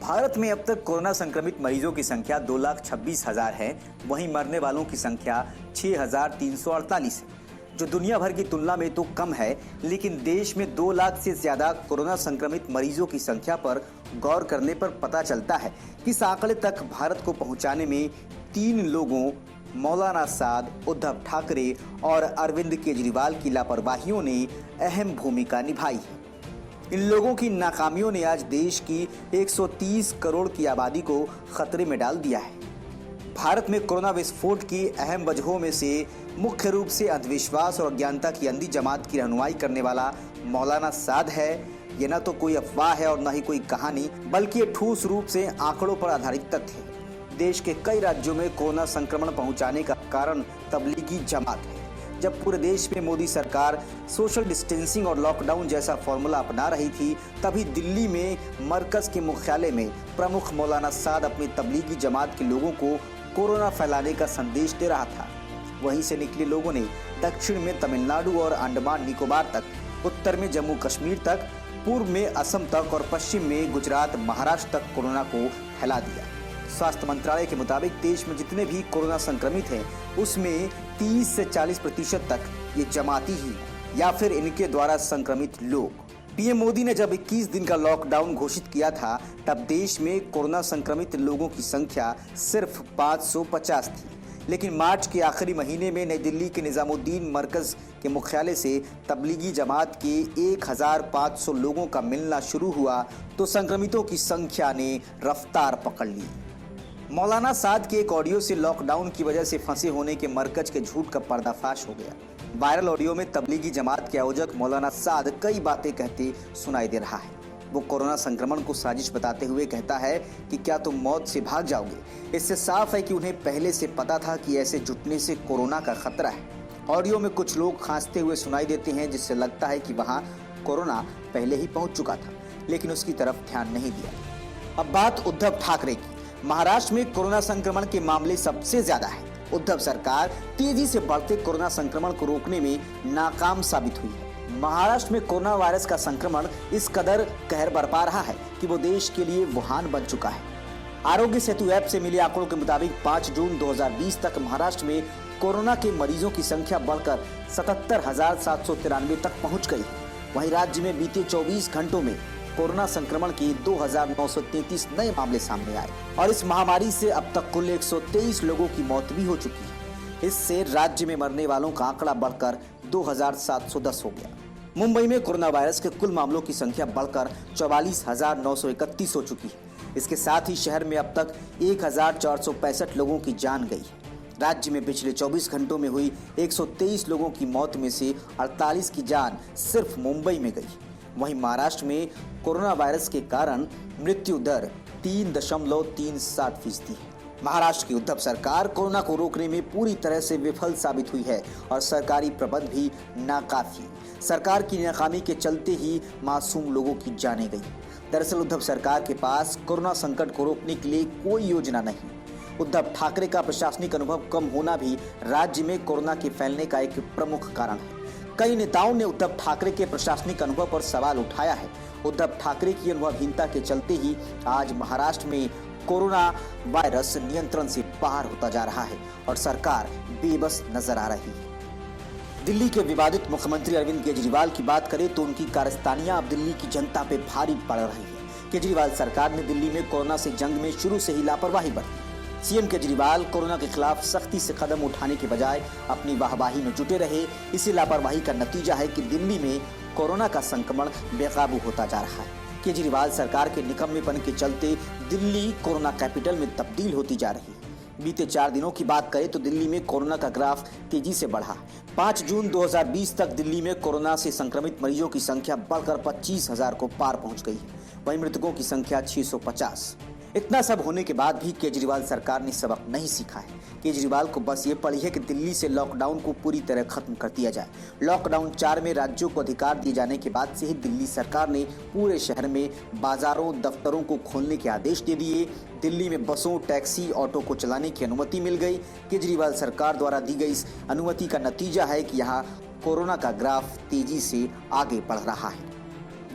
भारत में अब तक कोरोना संक्रमित मरीजों की संख्या 2,26,000 है। वहीं मरने वालों की संख्या 6,348 है, जो दुनिया भर की तुलना में तो कम है, लेकिन देश में 2 लाख से ज्यादा कोरोना संक्रमित मरीजों की संख्या पर गौर करने पर पता चलता है कि इस आंकड़े तक भारत को पहुंचाने में 3 लोगों मौलाना साद, उद्धव ठाकरे और अरविंद केजरीवाल की लापरवाहियों ने अहम भूमिका निभाई है। इन लोगों की नाकामियों ने आज देश की 130 करोड़ की आबादी को खतरे में डाल दिया है। भारत में कोरोना विस्फोट की अहम वजहों में से मुख्य रूप से अंधविश्वास और अज्ञानता की अंधी जमात की रहनुमाई करने वाला मौलाना साद है। ये न तो कोई अफवाह है और न ही कोई कहानी, बल्कि ये ठोस रूप से आंकड़ों पर आधारित तथ्य है। देश के कई राज्यों में कोरोना संक्रमण पहुंचाने का कारण तबलीगी जमात है। जब पूरे देश में मोदी सरकार सोशल डिस्टेंसिंग और लॉकडाउन जैसा फॉर्मूला अपना रही थी, तभी दिल्ली में मरकज के मुख्यालय में प्रमुख मौलाना साद अपनी तबलीगी जमात के लोगों को कोरोना फैलाने का संदेश दे रहा था। वहीं से निकले लोगों ने दक्षिण में तमिलनाडु और अंडमान निकोबार तक, उत्तर में जम्मू कश्मीर तक, पूर्व में असम तक और पश्चिम में गुजरात, महाराष्ट्र तक कोरोना को फैला दिया। स्वास्थ्य मंत्रालय के मुताबिक देश में जितने भी कोरोना संक्रमित हैं, उसमें 30 से 40% तक ये जमाती ही हैं या फिर इनके द्वारा संक्रमित लोग। पीएम मोदी ने जब 21 दिन का लॉकडाउन घोषित किया था, तब देश में कोरोना संक्रमित लोगों की संख्या सिर्फ 550 थी। लेकिन मार्च के आखिरी महीने में नई दिल्ली के निजामुद्दीन मरकज के मुख्यालय से तबलीगी जमात के 1500 लोगों का मिलना शुरू हुआ तो संक्रमितों की संख्या ने रफ्तार पकड़ ली। मौलाना साद के एक ऑडियो से लॉकडाउन की वजह से फंसे होने के मरकज के झूठ का पर्दाफाश हो गया। वायरल ऑडियो में तबलीगी जमात के आयोजक मौलाना साद कई बातें कहते सुनाई दे रहा है। वो कोरोना संक्रमण को साजिश बताते हुए कहता है कि क्या तुम मौत से भाग जाओगे। इससे साफ है कि उन्हें पहले से पता था कि ऐसे जुटने से कोरोना का खतरा है। ऑडियो में कुछ लोग खांसते हुए सुनाई देते हैं, जिससे लगता है कि वहां कोरोना पहले ही पहुंच चुका था, लेकिन उसकी तरफ ध्यान नहीं दिया। अब बात उद्धव ठाकरे की। महाराष्ट्र में कोरोना संक्रमण के मामले सबसे ज्यादा है। उद्धव सरकार तेजी से बढ़ते कोरोना संक्रमण को रोकने में नाकाम साबित हुई है। महाराष्ट्र में कोरोना वायरस का संक्रमण इस कदर कहर बरपा रहा है कि वो देश के लिए वुहान बन चुका है। आरोग्य सेतु ऐप से मिले आंकड़ों के मुताबिक 5 जून 2020 तक महाराष्ट्र में कोरोना के मरीजों की संख्या बढ़कर 77,793 तक पहुंच गई। वहीं राज्य में बीते 24 घंटों में कोरोना संक्रमण के 2,933 नए मामले सामने आए और इस महामारी से अब तक कुल 123 लोगों की मौत भी हो चुकी है। इससे राज्य में मरने वालों का आंकड़ा बढ़कर 2,710 हो गया। मुंबई में कोरोना वायरस के कुल मामलों की संख्या बढ़कर 44,931 हो चुकी है। इसके साथ ही शहर में अब तक 1,465 लोगों की जान गई है। राज्य में पिछले 24 घंटों में हुई 123 लोगों की मौत में से 48 की जान सिर्फ मुंबई में गई। वहीं महाराष्ट्र में कोरोना वायरस के कारण मृत्यु दर 3.37% है। महाराष्ट्र की उद्धव सरकार कोरोना को रोकने में पूरी तरह से विफल साबित हुई है और सरकारी प्रबंध भी नाकाफी। सरकार की नाकामी के चलते ही मासूम लोगों की जानें गई। दरअसल उद्धव सरकार के पास कोरोना संकट को रोकने के लिए कोई योजना नहीं। उद्धव ठाकरे का प्रशासनिक अनुभव कम होना भी राज्य में कोरोना के फैलने का एक प्रमुख कारण है। कई नेताओं ने उद्धव ठाकरे के प्रशासनिक अनुभव पर सवाल उठाया है। उद्धव ठाकरे की अनुभवहीनता के चलते ही आज महाराष्ट्र में कोरोना वायरस नियंत्रण से बाहर होता जा रहा है और सरकार बेबस नजर आ रही है। दिल्ली के विवादित मुख्यमंत्री अरविंद केजरीवाल की बात करें तो उनकी कारस्तानियां अब दिल्ली की जनता पे भारी पड़ रही है। केजरीवाल सरकार ने दिल्ली में कोरोना से जंग में शुरू से ही लापरवाही बरती। सीएम केजरीवाल कोरोना के खिलाफ सख्ती से कदम उठाने के बजाय अपनी वाहवाही में जुटे रहे। इसी लापरवाही का नतीजा है कि दिल्ली में कोरोना का संक्रमण बेकाबू होता जा रहा है। केजरीवाल सरकार के निकम्मेपन के चलते दिल्ली कोरोना कैपिटल में तब्दील होती जा रही है। बीते 4 दिनों की बात करें तो दिल्ली में कोरोना का ग्राफ तेजी से बढ़ा। 5 जून 2020 तक दिल्ली में कोरोना से संक्रमित मरीजों की संख्या बढ़कर 25,000 को पार पहुंच गई है। वहीं मृतकों की संख्या 650। इतना सब होने के बाद भी केजरीवाल सरकार ने सबक नहीं सीखा है। केजरीवाल को बस ये पड़ी है कि दिल्ली से लॉकडाउन को पूरी तरह खत्म कर दिया जाए। लॉकडाउन 4 में राज्यों को अधिकार दिए जाने के बाद से ही दिल्ली सरकार ने पूरे शहर में बाजारों, दफ्तरों को खोलने के आदेश दे दिए। दिल्ली में बसों, टैक्सी, ऑटो को चलाने की अनुमति मिल गई। केजरीवाल सरकार द्वारा दी गई इस अनुमति का नतीजा है कि यहाँ कोरोना का ग्राफ तेजी से आगे बढ़ रहा है।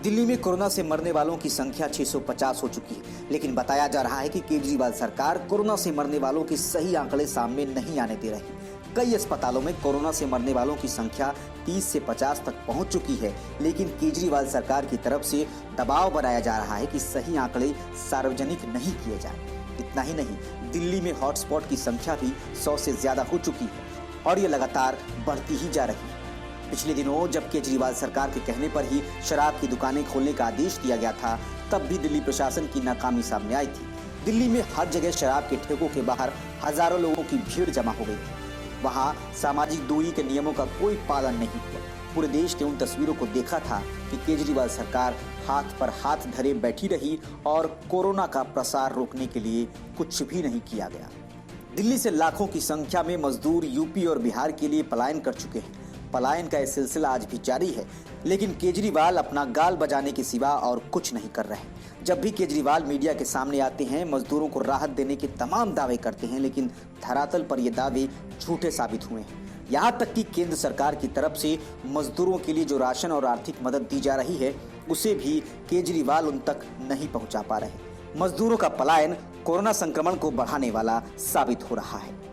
दिल्ली में कोरोना से मरने वालों की संख्या 650 हो चुकी है, लेकिन बताया जा रहा है कि केजरीवाल सरकार कोरोना से मरने वालों के सही आंकड़े सामने नहीं आने दे रही। कई अस्पतालों में कोरोना से मरने वालों की संख्या 30 से 50 तक पहुंच चुकी है, लेकिन केजरीवाल सरकार की तरफ से दबाव बनाया जा रहा है कि सही आंकड़े सार्वजनिक नहीं किए जाए। इतना ही नहीं, दिल्ली में हॉटस्पॉट की संख्या भी 100 से ज्यादा हो चुकी है और ये लगातार बढ़ती ही जा रही है। पिछले दिनों जब केजरीवाल सरकार के कहने पर ही शराब की दुकानें खोलने का आदेश दिया गया था, तब भी दिल्ली प्रशासन की नाकामी सामने आई थी। दिल्ली में हर जगह शराब के ठेकों के बाहर हजारों लोगों की भीड़ जमा हो गई थी। वहां सामाजिक दूरी के नियमों का कोई पालन नहीं हुआ। पूरे देश ने उन तस्वीरों को देखा था कि केजरीवाल सरकार हाथ पर हाथ धरे बैठी रही और कोरोना का प्रसार रोकने के लिए कुछ भी नहीं किया गया। दिल्ली से लाखों की संख्या में मजदूर यूपी और बिहार के लिए पलायन कर चुके हैं। पलायन का यह सिलसिला आज भी जारी है, लेकिन केजरीवाल अपना गाल बजाने के सिवा और कुछ नहीं कर रहे। जब भी केजरीवाल मीडिया के सामने आते हैं, मजदूरों को राहत देने के तमाम दावे करते हैं, लेकिन धरातल पर ये दावे झूठे साबित हुए हैं। यहाँ तक कि केंद्र सरकार की तरफ से मजदूरों के लिए जो राशन और आर्थिक मदद दी जा रही है, उसे भी केजरीवाल उन तक नहीं पहुँचा पा रहे। मजदूरों का पलायन कोरोना संक्रमण को बढ़ाने वाला साबित हो रहा है।